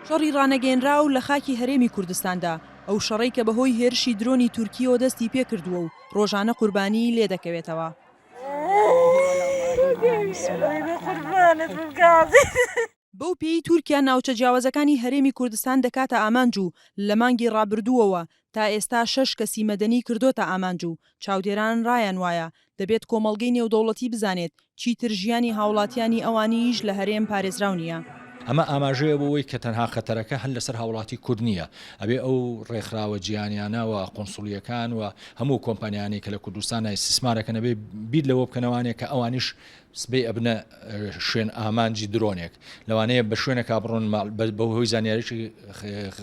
شەڕی ڕانەگەێنراو لە خاکی هەرێمی کوردستاندا ئەو شەڕەی کە بەهۆی هێرشی درۆنی تورکیەوە دەستی پێکردووە و ڕۆژانە قوربانی لێ دەکەوێتەوە. بەو پێی تورکیا ناوچە جیاوازەکانی هەرێمی کوردستان دەکاتە ئامانج و لە مانگی ڕابردووەوە تا ئێستا 6 کەسی مەدەنی کردوتە ئامانج و چاودێران ڕایان وایە دەبێت کۆمەڵگەی نێودەوڵەتی بزانێت چیتر ژیانی هاوڵاتیانی ئەوانیش لە هەرێم پارێزراو نییە. ئەمە ئاماژەیە بۆەوەی کە تەنها خەتەرەکە هەن لەسەر هاوڵاتی کورد نییە، ئەبێ ئەو ڕێکخراوە جیهانیانەوە قۆنسوڵیەکان و هەموو کۆمپانیانی کە لە کوردستان استثمارەکەن ئەبێ بیر لەوە بکەنەوانێک کە ئەوانیش سبێ ئەبنە شوێن ئامانجی درۆنێک لەوانەیە بە شوێنێکا بڕۆن بەهۆی زانیاریی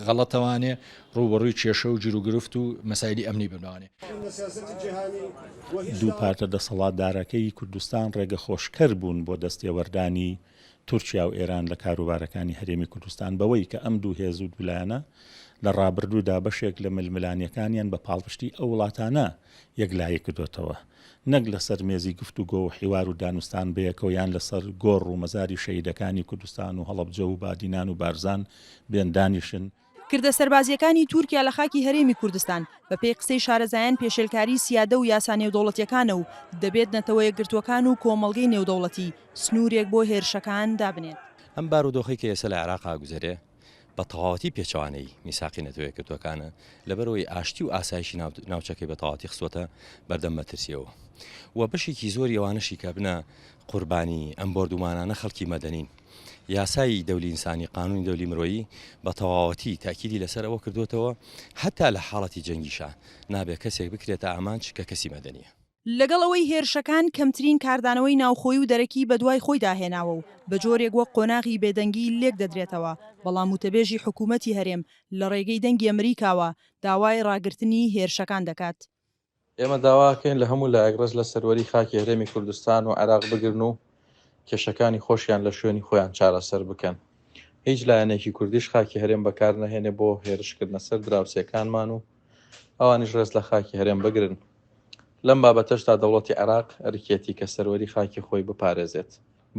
غەڵەتەوانێ ڕوبەڕووی کێشە و جیرروگرفت و مەسایلی ئەمنی بنوانێ. دوو پارتە دەسەڵاتدارەکەی کوردستان ڕێگە خۆشکەر بوون بۆ دەستێوەردانی تورکیا و ئێران لە کاروبارەکانی هەرێمی کوردستان بەوەی کە ئەم دوو هێز و ویلایەنە لە ڕابردوودا بەشێک لە ململانیەکانیان بە پاڵپشتی ئەو وڵاتانە یەکلایی کردوتەوە، نەک لەسەر مێزی گفتوگۆ و حیوار و دانوستان بەیەکەوە یان لەسەر گۆڕ و مەزاری شەهیدەکانی کوردستان و هەڵەبجە و بادینان و بارزان بێندانیشن. کردە سەربازیەکانی تورکیا لە خاکی هەرێمی کوردستان بە پێی قسەی شارەزایان پێشێلکاری سیادە و یاسا نێودەوڵەتیەکانە و دەبێت نەتەوە یەکگرتوەکان و کۆمەڵگەی نێودەوڵەتی سنوورێک بۆ هێرشەکان دابنێت. ئەم بارودۆخی کە ئێستا لە عێراقا گوزەرێ بە تەواوەتی پێچەوانەی میساقی نەتەوە یەکگرتوەکانە لەبەرەوەی ئاشتی و ئاسایشی ناوچەکەی بە تەواوەتی خستوەتە بەردەم مەترسیەوە و بەشێکی زۆری ئەوانەشی کە بنە قوربانی ئەم بردومانانە خەڵکی مەدەنین. یاسای دەولی ئینسانی قانونی دەولی مرۆیی بە تەواوەتی تاکیدی لەسەر ئەوە کردوتەوە هەتا لە حاڵەتی جەنگیشە نابێت کەسێک بکرێتە ئامانج کە کەسی مەدەنیە. لەگەڵ ئەوەی هێرشەکان کەمترین کاردانەوەی ناوخۆی و دەرەکی بە دوای خۆی داهێناوە و بە جۆرێک وەک قۆناغی بێدەنگی لێک دەدرێتەوە، بەڵام وتەبێژی حکوومەتی هەرێم لە ڕێگەی دەنگی ئەمریکاوە داوای ڕاگررتنی هێرشەکان دەکات. ئێمە داواکەین لە هەموو لە ئەگرەز لە سەروەری خاکی هەرێمی کوردستان و عێراق بگرن و کێشەکانی خۆشیان لە شوێنی خۆیان چارەسەر بکەن. هیچ لایەنێکی کوردیش خاکی هەرێم بەکار نەهێنێ بۆ هێرشکردنە سەر دراوسێکانمان و ئەوانیش ڕێز لە خاکی هەرێم بگرن. لەم بابەتەشدا دەوڵەتی عێراق ئەرکێتی کە سەروەری خاکی خۆی بپارێزێت.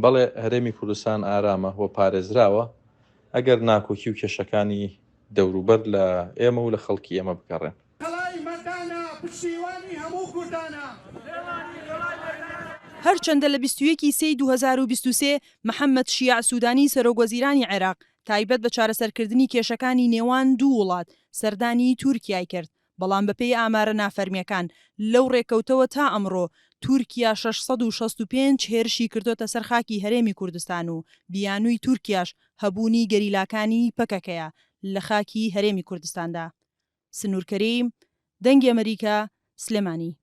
بەڵێ هەرێمی کوردستان ئارامە و پارێزراوە ئەگەر ناکۆکی و کێشەکانی دەوروبەر لە ئێمە و لە خەڵکی ئێمە بکەڕێن. هەرچەندە لە 21 سەی 2023 محەممەد شیع سوودانی سەرۆکوەزیرانی عێراق تایبەت بە چارەسەرکردنی کێشەکانی نێوان دوو وڵات سەردانی تورکیای کرد، بەڵام بەپێی ئامارە نافەرمیەکان لەو ڕێکەوتەوە تا ئەمڕۆ تورکیا 665 هێرشی کردوتە سەر خاکی هەرێمی کوردستان و بیانووی تورکیاش هەبوونی گەریلاکانی پەکەکەیە لە خاکی هەرێمی کوردستاندا. سنوورکەریم، دەنگی ئەمریکا، سلێمانی.